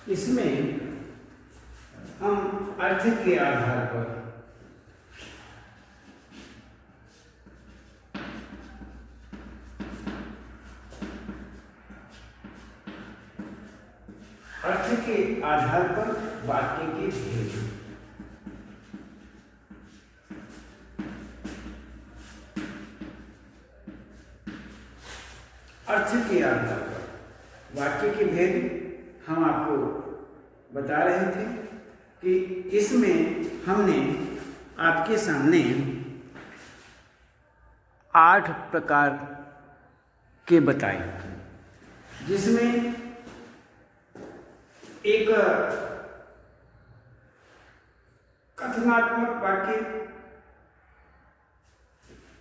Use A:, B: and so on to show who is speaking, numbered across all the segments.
A: इसमें हम अर्थ के आधार पर वाक्य के भेद, अर्थ के आधार पर वाक्य के भेद हम आपको बता रहे थे कि इसमें हमने आपके सामने 8 प्रकार के बताए, जिसमें एक कथनात्मक वाक्य,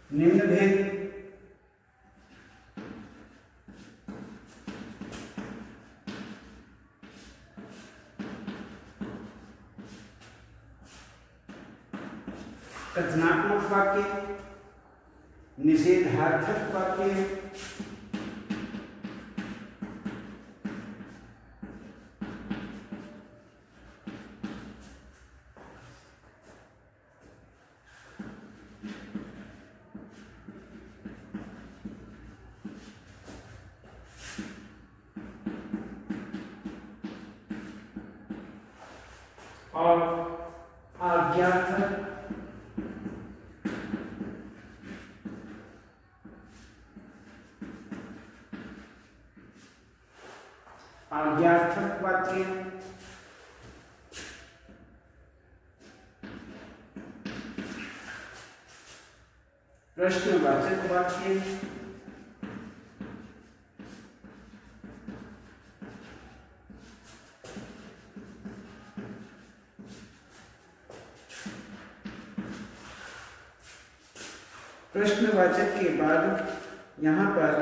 A: निम्न भेद, कथनात्मक वाक्य, निषेधार्थक वाक्य, और आज्ञार्थक, वाक्य, प्रश्नवाचक वाक्य, प्रश्नवाचक के बाद यहाँ पर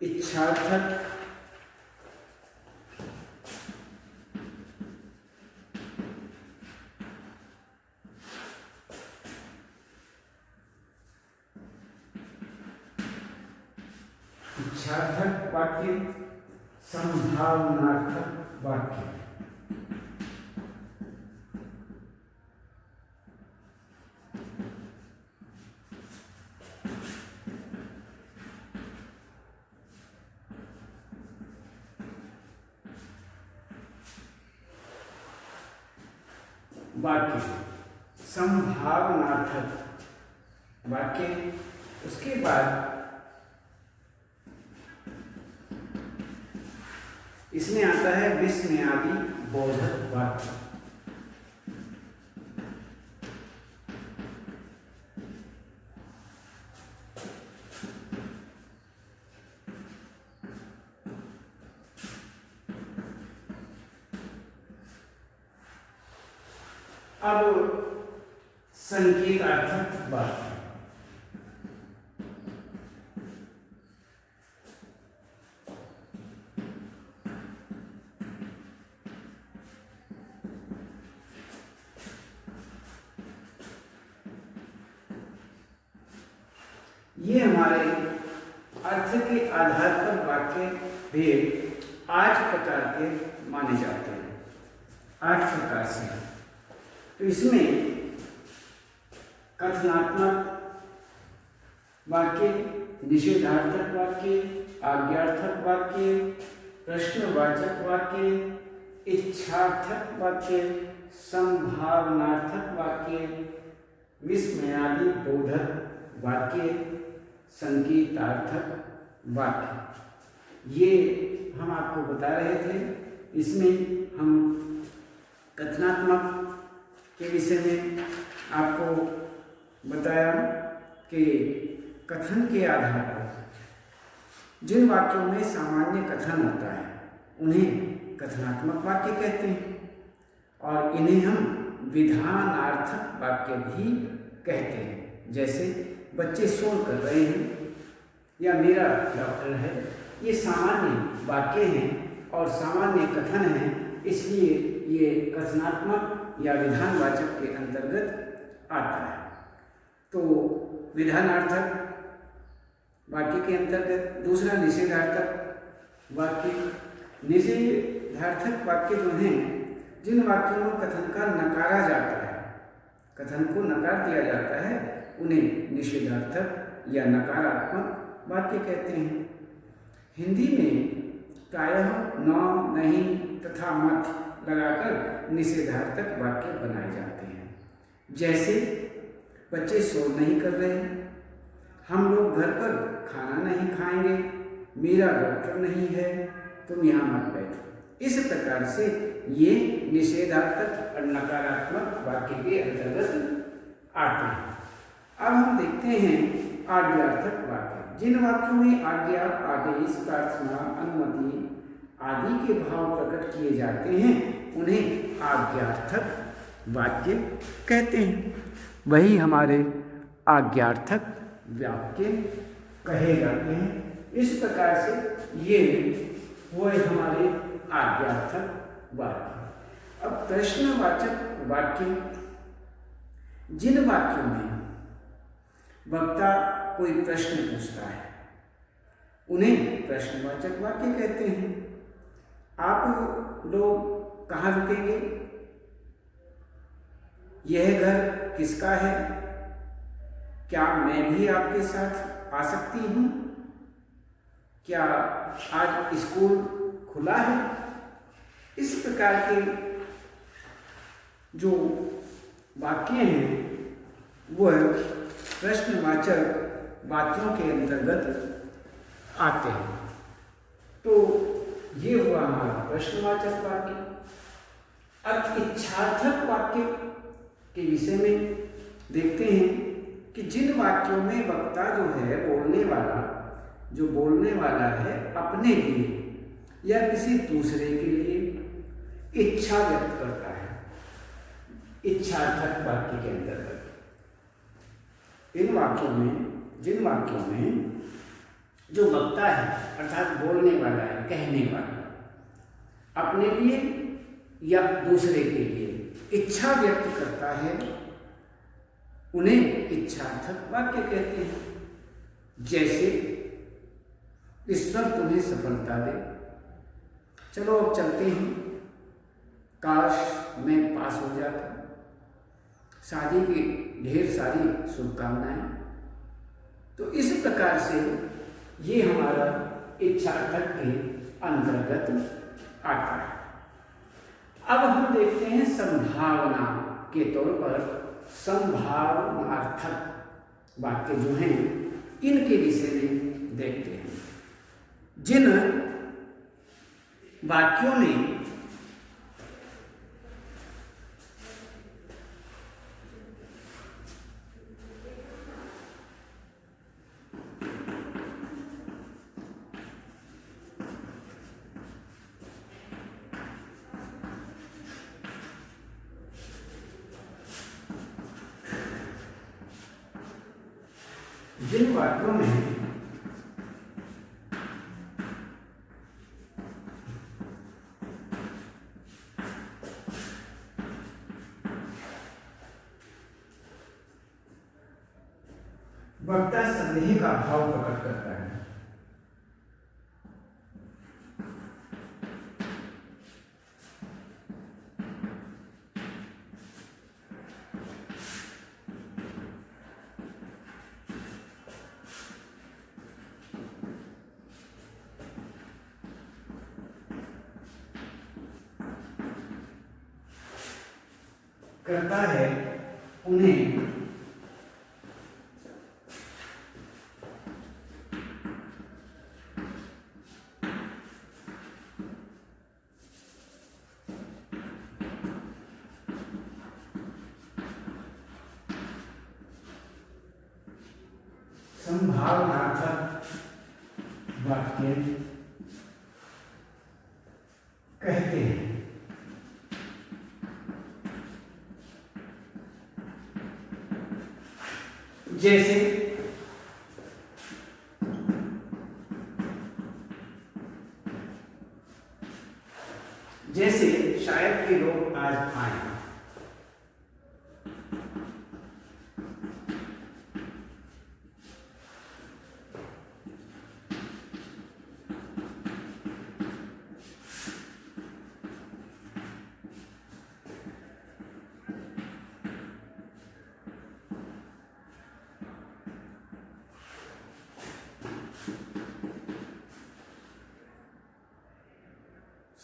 A: इच्छार्थक, वाक्य, संभावनार्थक वाक्य, संभावनार्थक वाक्य। उसके बाद इसमें आता है विस्मयादि बोधक वाक्य। अब संकेतार्थक वाक्य। ये हमारे अर्थ के आधार पर वाक्य भेद 8 प्रकार के माने जाते हैं, 8 प्रकार से। तो इसमें कथनात्मक वाक्य, निषेधार्थक वाक्य, आज्ञार्थक वाक्य, प्रश्नवाचक वाक्य, इच्छार्थक वाक्य, संभावनार्थक वाक्य, विस्मयादि बोधक वाक्य, संकेतार्थक वाक्य, ये हम आपको बता रहे थे। इसमें हम कथनात्मक के विषय में आपको बताया कि कथन के आधार पर जिन वाक्यों में सामान्य कथन होता है उन्हें कथनात्मक वाक्य कहते हैं, और इन्हें हम विधानार्थक वाक्य भी कहते हैं। जैसे बच्चे शोर कर रहे हैं या मेरा डॉक्टर है, ये सामान्य वाक्य हैं और सामान्य कथन हैं, इसलिए ये कथनात्मक या विधानवाचक के अंतर्गत आता है। तो विधानार्थक वाक्य के अंतर्गत दूसरा निषेधार्थक वाक्य, निषेधार्थक वाक्य जो हैं, जिन वाक्यों में कथन का नकारा जाता है, कथन को नकार दिया जाता है, उन्हें निषेधार्थक या नकारात्मक वाक्य कहते हैं। हिंदी में प्रायः न, नहीं तथा मत लगाकर निषेधार्थक वाक्य बनाए जाते हैं। जैसे बच्चे शोर नहीं कर रहे, हम लोग घर पर खाना नहीं खाएंगे, मेरा डॉक्टर नहीं है, तुम यहाँ मत बैठो। इस प्रकार से ये निषेधार्थक और नकारात्मक वाक्य के अंतर्गत आते हैं। अब हम देखते हैं आज्ञार्थक वाक्य। जिन वाक्यों में आज्ञा, आदेश, प्रार्थना, अनुमति आदि के भाव प्रकट किए जाते हैं, उन्हें आज्ञार्थक वाक्य कहते हैं। वही हमारे आज्ञार्थक वाक्य कहे जाते हैं। इस प्रकार से ये हुए हमारे आज्ञार्थक वाक्य। अब प्रश्नवाचक वाक्य, जिन वाक्यों में वक्ता कोई प्रश्न पूछता है, उन्हें प्रश्नवाचक वाक्य कहते हैं। आप लोग कहाँ रुकेंगे? यह घर किसका है? क्या मैं भी आपके साथ आ सकती हूँ? क्या आज स्कूल खुला है? इस प्रकार के जो वाक्य हैं वह प्रश्नवाचक वाक्यों के अंतर्गत आते हैं। तो ये हुआ हमारा प्रश्नवाचक वाक्य। अब इच्छार्थक वाक्य के विषय में देखते हैं कि जिन वाक्यों में वक्ता जो है, बोलने वाला है, अपने लिए या किसी दूसरे के लिए इच्छा व्यक्त करता है, इच्छार्थक वाक्य के अंतर्गत इन वाक्यों में, जिन वाक्यों में जो वक्ता है अर्थात बोलने वाला है, कहने वाला, अपने लिए या दूसरे के लिए इच्छा व्यक्त करता है, उन्हें इच्छार्थक वाक्य कहते हैं। जैसे ईश्वर तुम्हें सफलता दे, चलो अब चलते हैं, काश मैं पास हो जाता, शादी की ढेर सारी शुभकामनाएं। तो इस प्रकार से ये हमारा इच्छार्थक के अंतर्गत आता है। अब हम देखते हैं संभावना के तौर पर संभावनार्थक वाक्य जो हैं, इनके विषय में देखते हैं। जिन वाक्यों में वक्ता संदेह का भाव प्रकट करता है, उन्हें संभावनार्थक वाक्य कहते हैं। जैसे शायद के लोग आज आए,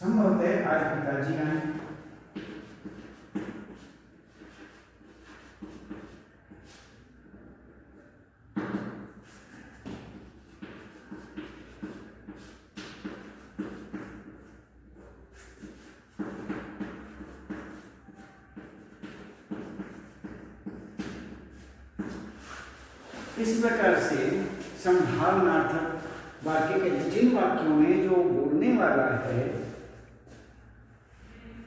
A: संभवतः आज पिताजी आए। इस प्रकार से संभावनार्थक वाक्य के जिन वाक्यों में जो बोलने वाला है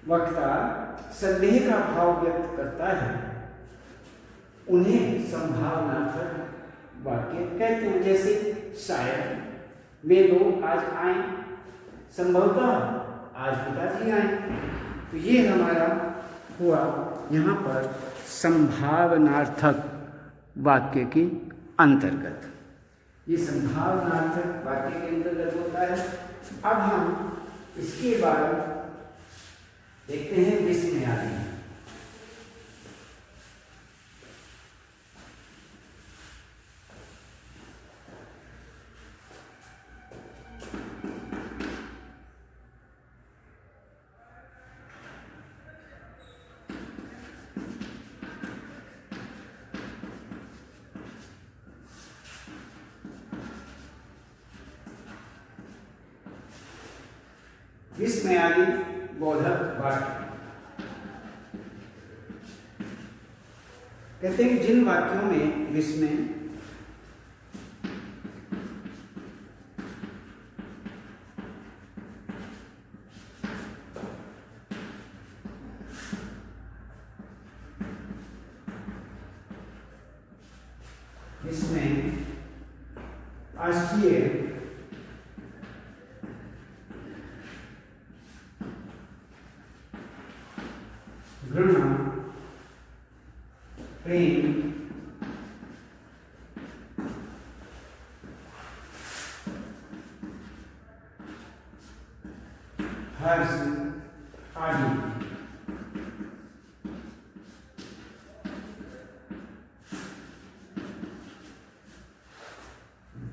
A: वक्ता संदेह का भाव व्यक्त करता है उन्हें संभावनार्थक वाक्य कहते हैं। जैसे शायद वे लोग आज आए, संभवतः आज पिताजी आए। तो ये हमारा हुआ यहाँ पर संभावनार्थक वाक्य की अंतर्गत। ये संभावनार्थक वाक्य के अंतर्गत होता है। अब हम इसके बाद देखते हैं विस्मयादि। विस्मयादि बोधक वाक्य कहते हैं कि जिन वाक्यों में विस्मय आश्चर्य, घृणा, प्रेम, हर्ष आदि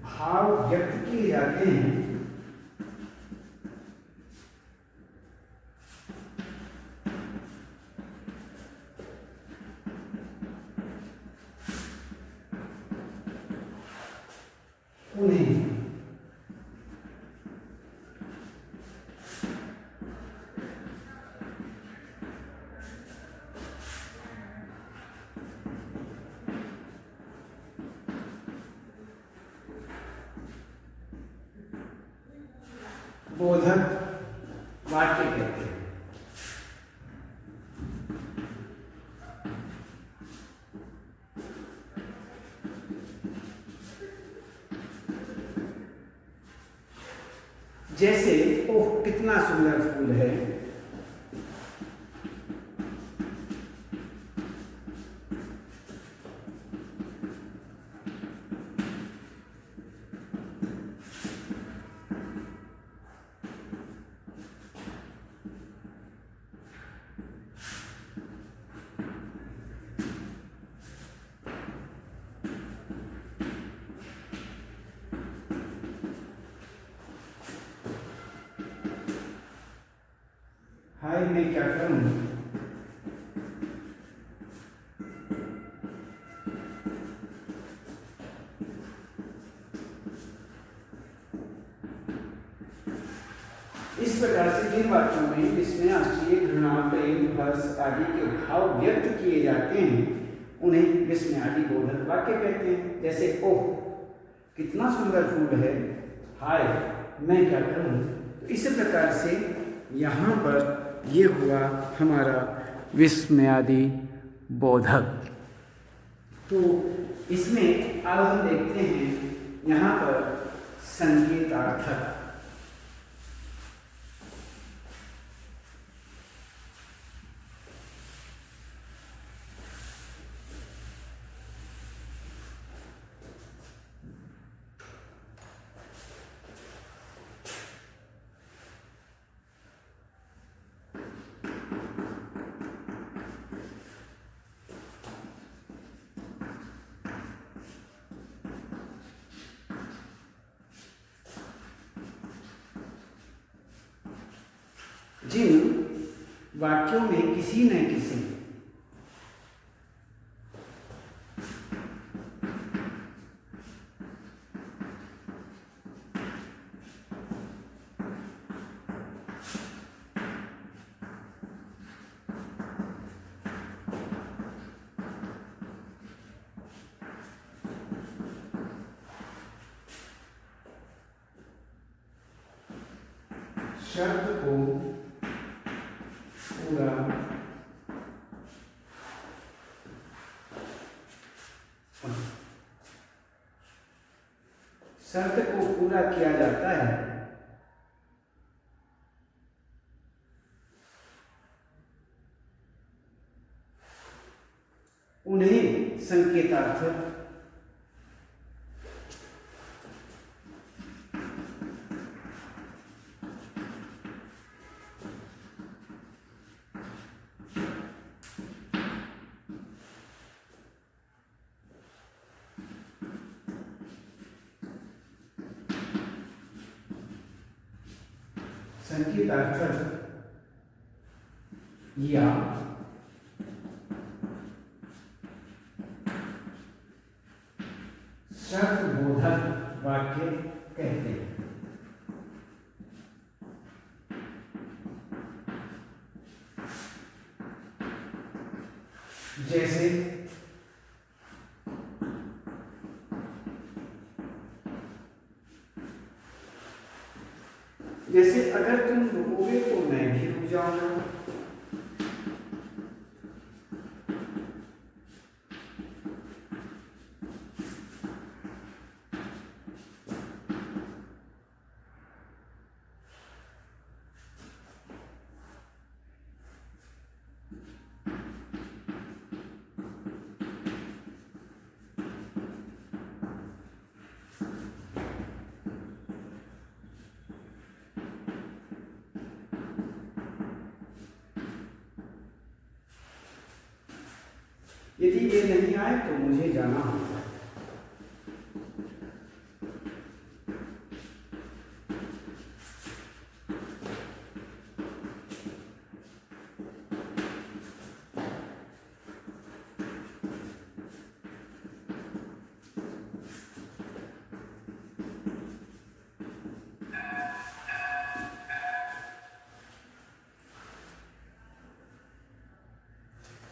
A: भाव व्यक्त किए जाते हैं उन्हें बोधक वाक्य कहते हैं। जैसे ओह कितना सुंदर फूल है, हाय मैं क्या करूं, इस प्रकार से जिन वाक्यों में विस्मय, आश्चर्य, घृणा, प्रेम, हर्ष आदि के भाव व्यक्त किए जाते हैं उन्हें विस्मयादि बोधक वाक्य कहते हैं। जैसे ओह कितना सुंदर फूल है, हाय मैं क्या करूं। तो इस प्रकार से यहाँ पर ये हुआ हमारा विस्मयादि बोधक। तो इसमें अब हम देखते हैं यहाँ पर संकेतार्थक। जिन वाक्यों में किसी न किसी शर्त को पूरा किया जाता है, उन्हें संकेतार्थ या शर्तबोधक वाक्य कहते हैं। जैसे अगर तुम रुकोगे तो मैं भी रुक जाऊंगा। यदि ये नहीं आए तो मुझे जाना होगा।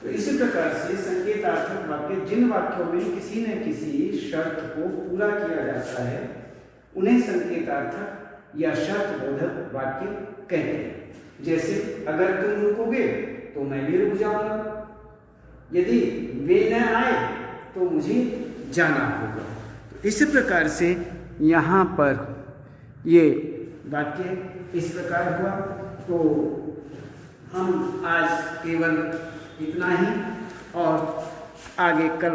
A: तो इसी प्रकार से संकेतार्थक वाक्य जिन वाक्यों में किसी न किसी शर्त को पूरा किया जाता है उन्हें संकेतार्थक या शर्त बोधक वाक्य कहते हैं। जैसे अगर तुम रुकोगे तो मैं भी रुक जाऊंगा, यदि वे न आए तो मुझे जाना होगा। तो इस प्रकार से यहाँ पर ये वाक्य इस प्रकार हुआ। तो हम आज केवल इतना ही और आगे कल